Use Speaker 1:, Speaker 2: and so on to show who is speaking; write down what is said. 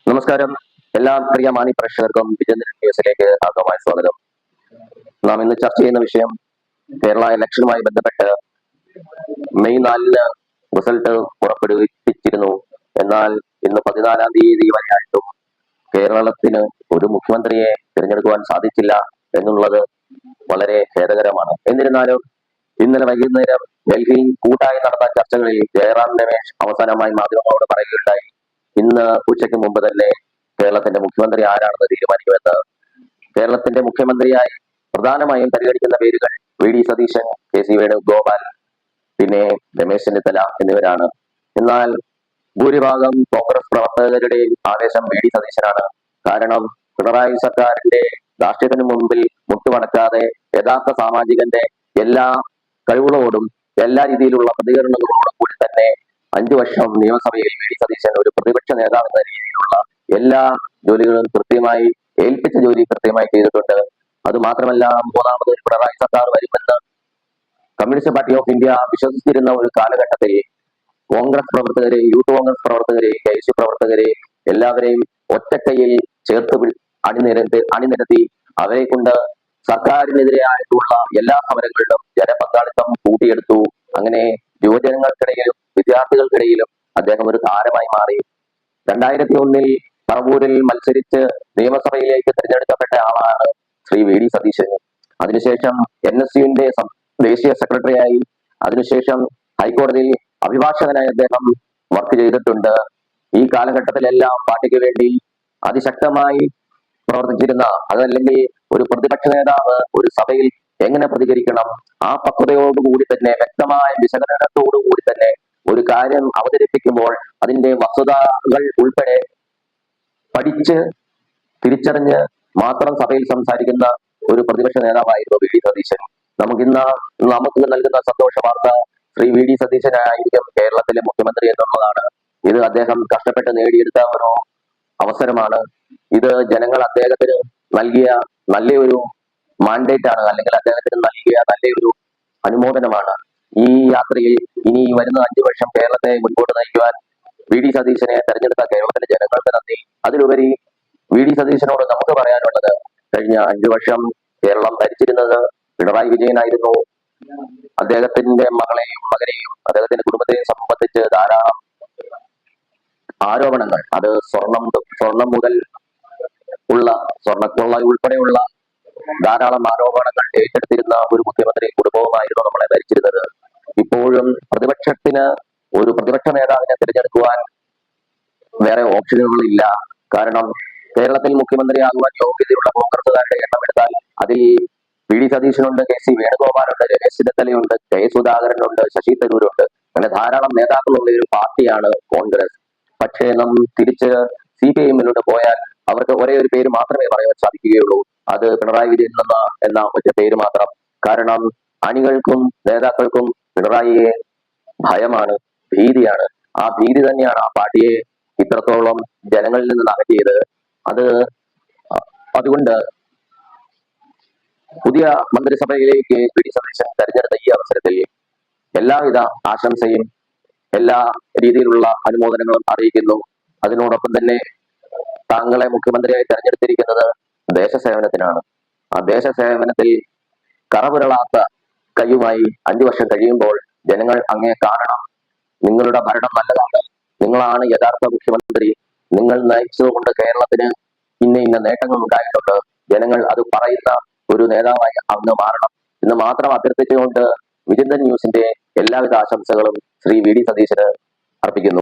Speaker 1: നമസ്കാരം. എല്ലാ പ്രിയ മാന്യ പ്രേക്ഷകർക്കും വിജയൻ ന്യൂസിലേക്ക് ആദ്യമായി സ്വാഗതം. നാം ഇന്ന് ചർച്ച ചെയ്യുന്ന വിഷയം കേരള ഇലക്ഷനുമായി ബന്ധപ്പെട്ട് മെയ് 4-ന് റിസൾട്ട് പുറപ്പെടുവിപ്പിച്ചിരുന്നു. എന്നാൽ ഇന്ന് 14-ാം തീയതി വരെയായിട്ടും കേരളത്തിന് ഒരു മുഖ്യമന്ത്രിയെ തിരഞ്ഞെടുക്കുവാൻ സാധിച്ചില്ല എന്നുള്ളത് വളരെ ഖേദകരമാണ്. എന്നിരുന്നാലും ഇന്നലെ വൈകുന്നേരം ഡൽഹിയിൽ കൂട്ടായി നടന്ന ചർച്ചകളിൽ ജയറാം രമേശ് അവസാനമായി മാധ്യമങ്ങളോട് പറയുകയുണ്ടായി, ഇന്ന് ഉച്ചയ്ക്ക് മുമ്പ് തന്നെ കേരളത്തിന്റെ മുഖ്യമന്ത്രി ആരാണെന്ന് തീരുമാനിക്കുമെന്ന്. കേരളത്തിന്റെ മുഖ്യമന്ത്രിയായി പ്രധാനമായും പരിഗണിക്കുന്ന പേരുകൾ വി.ഡി. സതീശൻ, കെ.സി. വേണുഗോപാൽ, പിന്നെ രമേശ് ചെന്നിത്തല എന്നിവരാണ്. എന്നാൽ ഭൂരിഭാഗം കോൺഗ്രസ് പ്രവർത്തകരുടെയും ആവേശം വി.ഡി. സതീശനാണ്. കാരണം പിണറായി സർക്കാരിന്റെ രാഷ്ട്രീയത്തിന് മുമ്പിൽ മുട്ടുമടക്കാതെ യഥാർത്ഥ സാമാജികന്റെ എല്ലാ കഴിവുകളോടും എല്ലാ രീതിയിലുള്ള പ്രതികരണങ്ങളോടും കൂടി തന്നെ 5 വർഷം നിയമസഭയിൽ വി.ഡി. സതീശൻ ഒരു പ്രതിപക്ഷ നേതാവ് എന്ന രീതിയിലുള്ള എല്ലാ ജോലികളും കൃത്യമായി ഏൽപ്പിച്ച ജോലി കൃത്യമായി ചെയ്തിട്ടുണ്ട്. അത് മാത്രമല്ല, മൂന്നാമത് പിണറായി സർക്കാർ വരുമെന്ന് കമ്മ്യൂണിസ്റ്റ് പാർട്ടി ഓഫ് ഇന്ത്യ വിശ്വസിച്ചിരുന്ന ഒരു കാലഘട്ടത്തിൽ കോൺഗ്രസ് പ്രവർത്തകരെ, യൂത്ത് കോൺഗ്രസ് പ്രവർത്തകരെ, കെ.എസ്.യു പ്രവർത്തകരെ എല്ലാവരെയും ഒറ്റക്കൈയിൽ ചേർത്ത് അണിനിരത്തി അവരെ കൊണ്ട് സർക്കാരിനെതിരെയായിട്ടുള്ള എല്ലാ സമരങ്ങളിലും ജനപങ്കാളിത്തം കൂട്ടിയെടുത്തു. അങ്ങനെ യുവജനങ്ങൾക്കിടയിലും വിദ്യാർത്ഥികൾക്കിടയിലും അദ്ദേഹം ഒരു താരമായി മാറി. 2001-ൽ പറവൂരിൽ മത്സരിച്ച് നിയമസഭയിലേക്ക് തിരഞ്ഞെടുക്കപ്പെട്ട ആളാണ് ശ്രീ വി.ഡി. സതീശൻ. അതിനുശേഷം NSUവിന്റെ ദേശീയ സെക്രട്ടറിയായി, അതിനുശേഷം ഹൈക്കോടതിയിൽ അഭിഭാഷകനായി അദ്ദേഹം വർക്ക് ചെയ്തിട്ടുണ്ട്. ഈ കാലഘട്ടത്തിലെല്ലാം പാർട്ടിക്ക് വേണ്ടി അതിശക്തമായി പ്രവർത്തിച്ചിരുന്ന, അതല്ലെങ്കിൽ ഒരു പ്രതിപക്ഷ നേതാവ് ഒരു സഭയിൽ എങ്ങനെ പ്രതികരിക്കണം, ആ പക്വതയോടുകൂടി തന്നെ, വ്യക്തമായ വിശകലനത്തോടുകൂടി തന്നെ ഒരു കാര്യം അവതരിപ്പിക്കുമ്പോൾ അതിന്റെ വസ്തുതകൾ ഉൾപ്പെടെ പഠിച്ച് തിരിച്ചറിഞ്ഞ് മാത്രം സഭയിൽ സംസാരിക്കുന്ന ഒരു പ്രതിപക്ഷ നേതാവായിരുന്നു വി.ഡി. സതീശൻ. നമുക്ക് നൽകുന്ന സന്തോഷ വാർത്ത ശ്രീ വി.ഡി. സതീശനായിരിക്കും കേരളത്തിലെ മുഖ്യമന്ത്രി എന്നുള്ളതാണ്. ഇത് അദ്ദേഹം കഷ്ടപ്പെട്ട് നേടിയെടുത്ത ഒരു അവസരമാണ്. ഇത് ജനങ്ങൾ അദ്ദേഹത്തിന് നൽകിയ നല്ലൊരു മാൻഡേറ്റ് ആണ്, അല്ലെങ്കിൽ അദ്ദേഹത്തിന് നൽകിയ നല്ലൊരു അനുമോദനമാണ്. ഈ യാത്രയിൽ ഇനി വരുന്ന 5 വർഷം കേരളത്തെ മുൻപോട്ട് നയിക്കുവാൻ വി.ഡി. സതീശനെ തെരഞ്ഞെടുത്ത കേരളത്തിലെ ജനങ്ങൾക്ക് നന്ദി. അതിലുപരി വി.ഡി. സതീശനോട് നമുക്ക് പറയാനുള്ളത്, കഴിഞ്ഞ 5 വർഷം കേരളം ഭരിച്ചിരുന്നത് പിണറായി വിജയനായിരുന്നു. അദ്ദേഹത്തിന്റെ മകളെയും മകനെയും അദ്ദേഹത്തിന്റെ കുടുംബത്തെയും സംബന്ധിച്ച് ധാരാളം ആരോപണങ്ങൾ, അത് സ്വർണം മുതൽ ഉള്ള സ്വർണ്ണക്കൊള്ള ഉൾപ്പെടെയുള്ള ധാരാളം ആരോപണങ്ങൾ ഏറ്റെടുത്തിരുന്ന ഒരു മുഖ്യമന്ത്രി കുടുംബവുമായിരുന്നു നമ്മളെ ഭരിച്ചിരുന്നത്. ഇപ്പോഴും ഒരു പ്രതിപക്ഷ നേതാവിനെ തിരഞ്ഞെടുക്കുവാൻ വേറെ ഓപ്ഷനുകളില്ല. കാരണം കേരളത്തിൽ മുഖ്യമന്ത്രിയാകുവാൻ യോഗ്യതയുള്ള കോൺഗ്രസുകാരുടെ എണ്ണം എടുത്താൽ അതിൽ വി.ഡി. സതീശനുണ്ട്, കെ.സി. വേണുഗോപാലുണ്ട്, രമേശ് ചെന്നിത്തലയുണ്ട്, കെ സുധാകരനുണ്ട്, ശശി തരൂരുണ്ട്. അങ്ങനെ ധാരാളം നേതാക്കളുള്ള ഒരു പാർട്ടിയാണ് കോൺഗ്രസ്. പക്ഷേ നാം തിരിച്ച് CPIM-ലോട്ട് പോയാൽ അവർക്ക് ഒരേ ഒരു പേര് മാത്രമേ പറയാൻ സാധിക്കുകയുള്ളൂ. അത് പിണറായി വിജയൻ എന്ന ഒറ്റ പേര് മാത്രം. കാരണം അണികൾക്കും നേതാക്കൾക്കും പിണറായിയെ ഭയമാണ്, ഭീതിയാണ്. ആ ഭീതി തന്നെയാണ് ആ പാർട്ടിയെ ഇത്രത്തോളം ജനങ്ങളിൽ നിന്ന് അകറ്റിയത്. അതുകൊണ്ട് പുതിയ മന്ത്രിസഭയിലേക്ക് വി.ഡി. സതീശൻ തെരഞ്ഞെടുത്ത ഈ അവസരത്തിൽ എല്ലാവിധ ആശംസയും എല്ലാ രീതിയിലുള്ള അനുമോദനങ്ങളും അറിയിക്കുന്നു. അതിനോടൊപ്പം തന്നെ താങ്കളെ മുഖ്യമന്ത്രിയായി തെരഞ്ഞെടുത്തിരിക്കുന്നത് ദേശസേവനത്തിനാണ്. ആ ദേശസേവനത്തിൽ കറപുരളാത്ത കൈയുമായി 5 വർഷം കഴിയുമ്പോൾ ജനങ്ങൾ അങ്ങേ കാണണം. നിങ്ങളുടെ ഭരണം നല്ലതാണ്, നിങ്ങളാണ് യഥാർത്ഥ മുഖ്യമന്ത്രി, നിങ്ങൾ നയിച്ചതുകൊണ്ട് കേരളത്തിന് ഇന്ന നേട്ടങ്ങൾ ഉണ്ടായിട്ടുണ്ട്, ജനങ്ങൾ അത് പറയുന്ന ഒരു നേതാവായി അന്ന് മാറണം എന്ന് മാത്രം അഭ്യർത്ഥിച്ചുകൊണ്ട് വിജയൻ ന്യൂസിന്റെ എല്ലാവിധ ആശംസകളും ശ്രീ വി.ഡി. സതീശന് അർപ്പിക്കുന്നു.